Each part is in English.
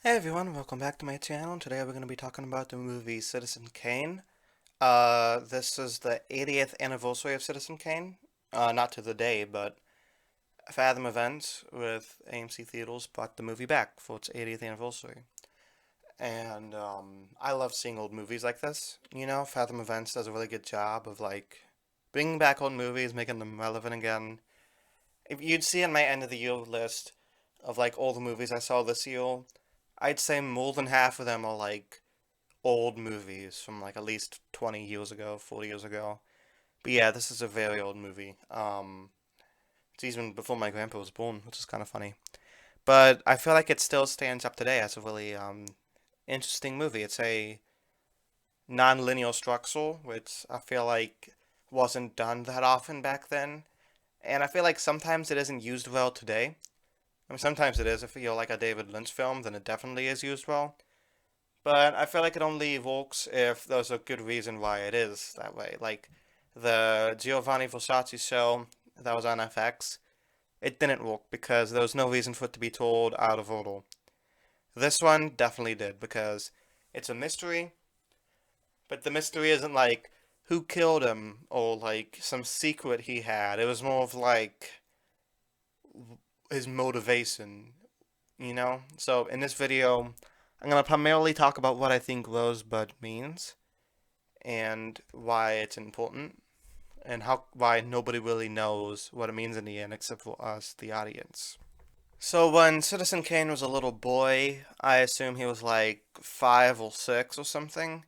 Hey everyone, welcome back to my channel. Today we're going to be talking about the movie Citizen Kane. This is the 80th anniversary of Citizen Kane. Not to the day, but Fathom Events with AMC Theaters brought the movie back for its 80th anniversary. And I love seeing old movies like this. You know, Fathom Events does a really good job of like bringing back old movies, making them relevant again. If you'd see in my end of the year list of like all the movies I saw this year, I'd say more than half of them are like old movies from like at least 20 years ago, 40 years ago. But yeah, this is a very old movie. It's even before my grandpa was born, which is kind of funny. But I feel like it still stands up today as a really interesting movie. It's a non-linear structure, which I feel like wasn't done that often back then. And I feel like sometimes it isn't used well today. I mean, sometimes it is. If you're like a David Lynch film, then it definitely is used well. But I feel like it only works if there's a good reason why it is that way. Like the Giovanni Versace show that was on FX, it didn't work because there was no reason for it to be told out of order. This one definitely did because it's a mystery, but the mystery isn't like who killed him or like some secret he had. It was more of like his motivation, you know? So in this video, I'm gonna primarily talk about what I think rosebud means and why it's important and how why nobody really knows what it means in the end except for us, the audience. So when Citizen Kane was a little boy, I assume he was like 5 or 6 or something.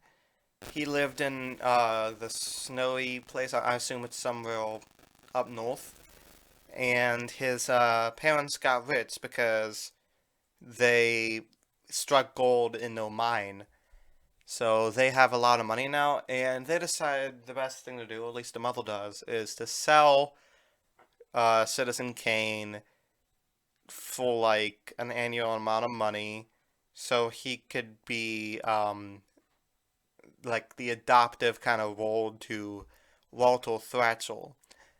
He lived in the snowy place. I assume it's somewhere up north. And his parents got rich because they struck gold in their mine. So they have a lot of money now, and they decide the best thing to do, at least the mother does, is to sell Citizen Kane for like an annual amount of money, so he could be like the adoptive kind of role to Walter Thrachel,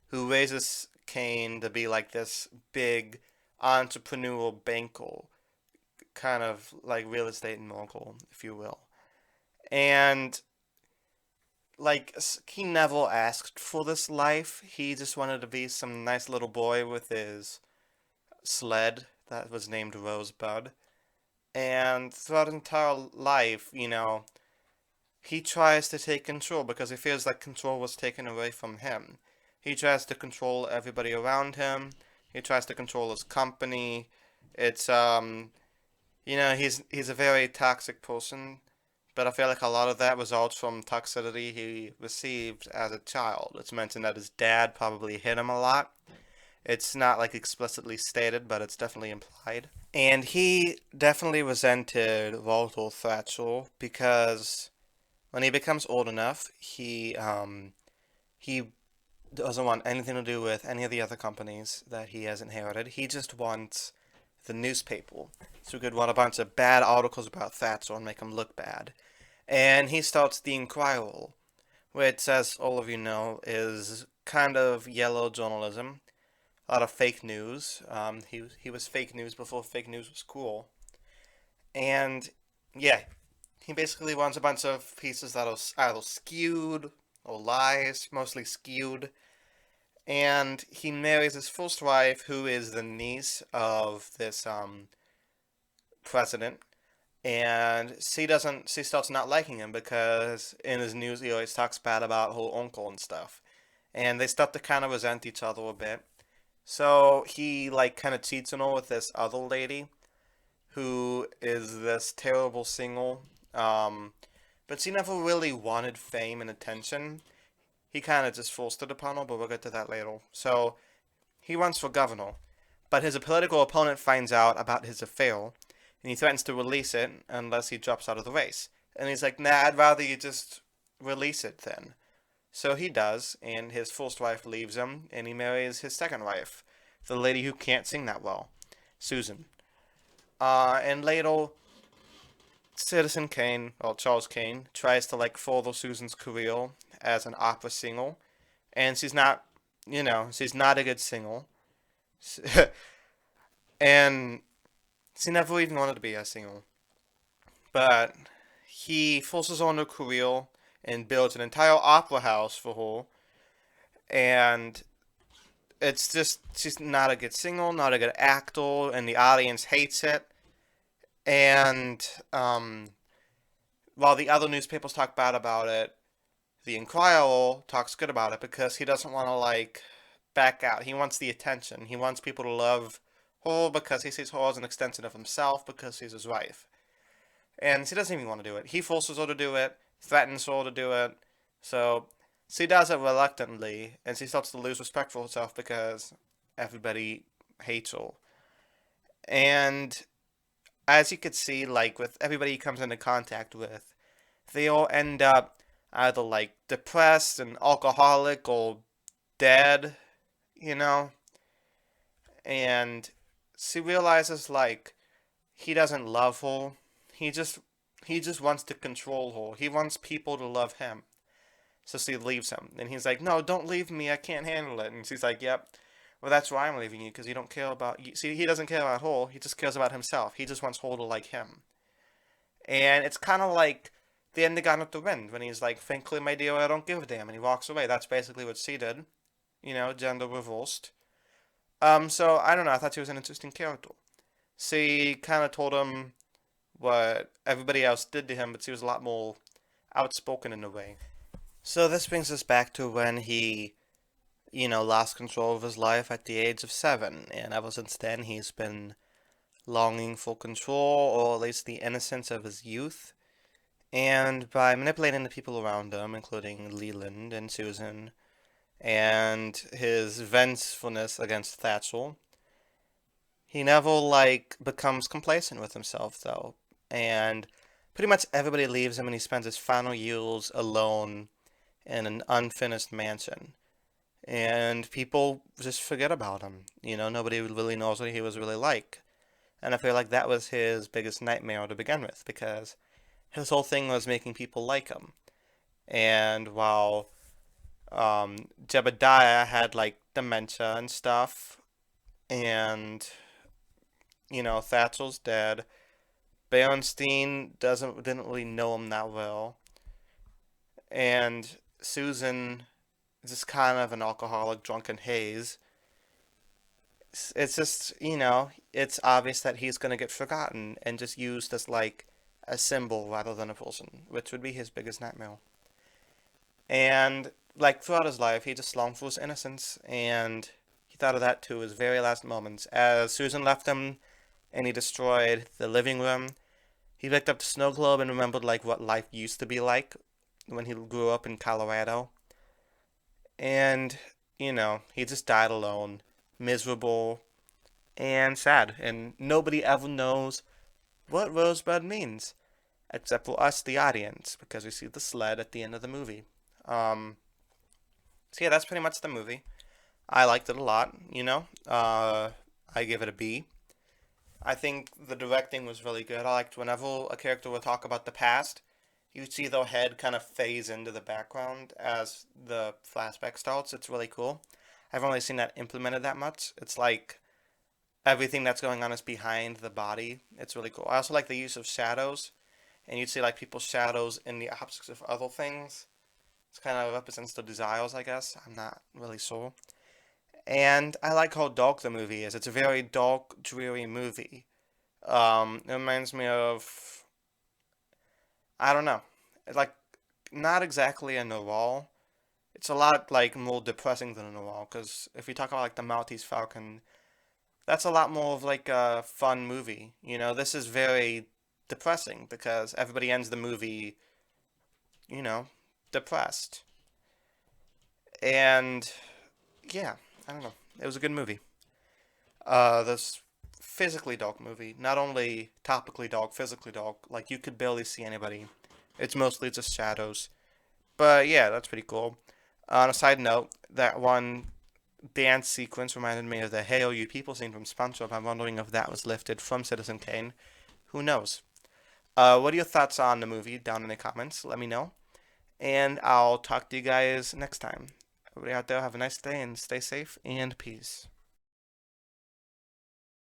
who raises Kane to be like this big entrepreneurial banker, kind of like real estate mogul, if you will. And like he never asked for this life. He just wanted to be some nice little boy with his sled that was named Rosebud. And throughout his entire life, he tries to take control because he feels like control was taken away from him. He tries to control everybody around him. He tries to control his company. It's he's a very toxic person, but I feel like a lot of that results from toxicity he received as a child. It's mentioned that his dad probably hit him a lot. It's not like explicitly stated, but it's definitely implied. And he definitely resented Walter Thatchel because when he becomes old enough, he doesn't want anything to do with any of the other companies that he has inherited. He just wants the newspaper. So he could run a bunch of bad articles about Thatcher and make him look bad. And he starts the Inquirer, which, as all of you know, is kind of yellow journalism. A lot of fake news. He was fake news before fake news was cool. And yeah, he basically runs a bunch of pieces that are either skewed or lies, mostly skewed. And he marries his first wife, who is the niece of this president. And she starts not liking him because in his news he always talks bad about her uncle and stuff. And they start to kind of resent each other a bit. So he like kind of cheats on her with this other lady who is this terrible singer. Um, but she never really wanted fame and attention. He kind of just forced it upon her, but we'll get to that later. So he runs for governor, but his political opponent finds out about his affair, and he threatens to release it unless he drops out of the race. And he's like, nah, I'd rather you just release it then. So he does, and his first wife leaves him, and he marries his second wife, the lady who can't sing that well, Susan. And later, Citizen Kane, or Charles Kane, tries to like further Susan's career as an opera singer, and she's not a good singer, and she never even wanted to be a singer. but he forces on a career and builds an entire opera house for her. And it's just she's not a good singer, not a good actor, and the audience hates it. And while the other newspapers talk bad about it, the Inquirer talks good about it because he doesn't want to like back out. He wants the attention. He wants people to love her because he sees her as an extension of himself because she's his wife. And she doesn't even want to do it. He forces her to do it, threatens her to do it. So she does it reluctantly, and she starts to lose respect for herself because everybody hates her. And as you could see, like with everybody he comes into contact with, they all end up either like depressed and alcoholic or dead, you know? And she realizes like he doesn't love her. He just he just wants to control her. He wants people to love him. So she leaves him. And he's like, "No, don't leave me. I can't handle it." And she's like, "Yep. Well, that's why I'm leaving you because you don't care about you." See, he doesn't care about her. He just cares about himself. He just wants her to like him. And it's kind of like the end of Gone with the Wind when he's like, "Frankly, my dear, I don't give a damn," and he walks away. That's basically what she did. Gender reversed. So I don't know. I thought she was an interesting character. She kind of told him what everybody else did to him, but she was a lot more outspoken in a way. So this brings us back to when he, lost control of his life at the age of 7, and ever since then he's been longing for control, or at least the innocence of his youth. And by manipulating the people around him, including Leland and Susan, and his vengefulness against Thatchel, he never, like, becomes complacent with himself, though. And pretty much everybody leaves him, and he spends his final years alone in an unfinished mansion. And people just forget about him. Nobody really knows what he was really like. And I feel like that was his biggest nightmare to begin with, because his whole thing was making people like him. And while Jebediah had like dementia and stuff, and Thatchel's dead, Berenstein didn't really know him that well, and Susan is just kind of an alcoholic, drunken haze. It's just it's obvious that he's gonna get forgotten and just used as like a symbol rather than a person, which would be his biggest nightmare. And like throughout his life, he just longed for his innocence, and he thought of that to his very last moments. As Susan left him and he destroyed the living room, he picked up the snow globe and remembered like what life used to be like when he grew up in Colorado. And, he just died alone, miserable and sad. And nobody ever knows what rosebud means, except for us, the audience, because we see the sled at the end of the movie. Um, so yeah, that's pretty much the movie. I liked it a lot, I give it a B. I think the directing was really good. I liked whenever a character would talk about the past, you see their head kind of phase into the background as the flashback starts. It's really cool. I've only seen that implemented that much. It's like everything that's going on is behind the body. It's really cool. I also like the use of shadows, and you'd see like people's shadows in the opposites of other things. It's kind of represents the desires, I guess. I'm not really sure. And I like how dark the movie is. It's a very dark, dreary movie. It reminds me of, I don't know, it's like not exactly a novel. It's a lot like more depressing than a novel. Because if you talk about like the Maltese Falcon, that's a lot more of like a fun movie. This is very depressing because everybody ends the movie, you know, depressed. And yeah, I don't know. It was a good movie. This physically dark movie, not only topically dark, physically dark. Like you could barely see anybody. It's mostly just shadows. But yeah, that's pretty cool. On a side note, that one dance sequence reminded me of the "Hey, oh, you people" scene from SpongeBob. I'm wondering if that was lifted from Citizen Kane. Who knows? What are your thoughts on the movie? Down in the comments, let me know. And I'll talk to you guys next time. Everybody out there, have a nice day and stay safe and peace.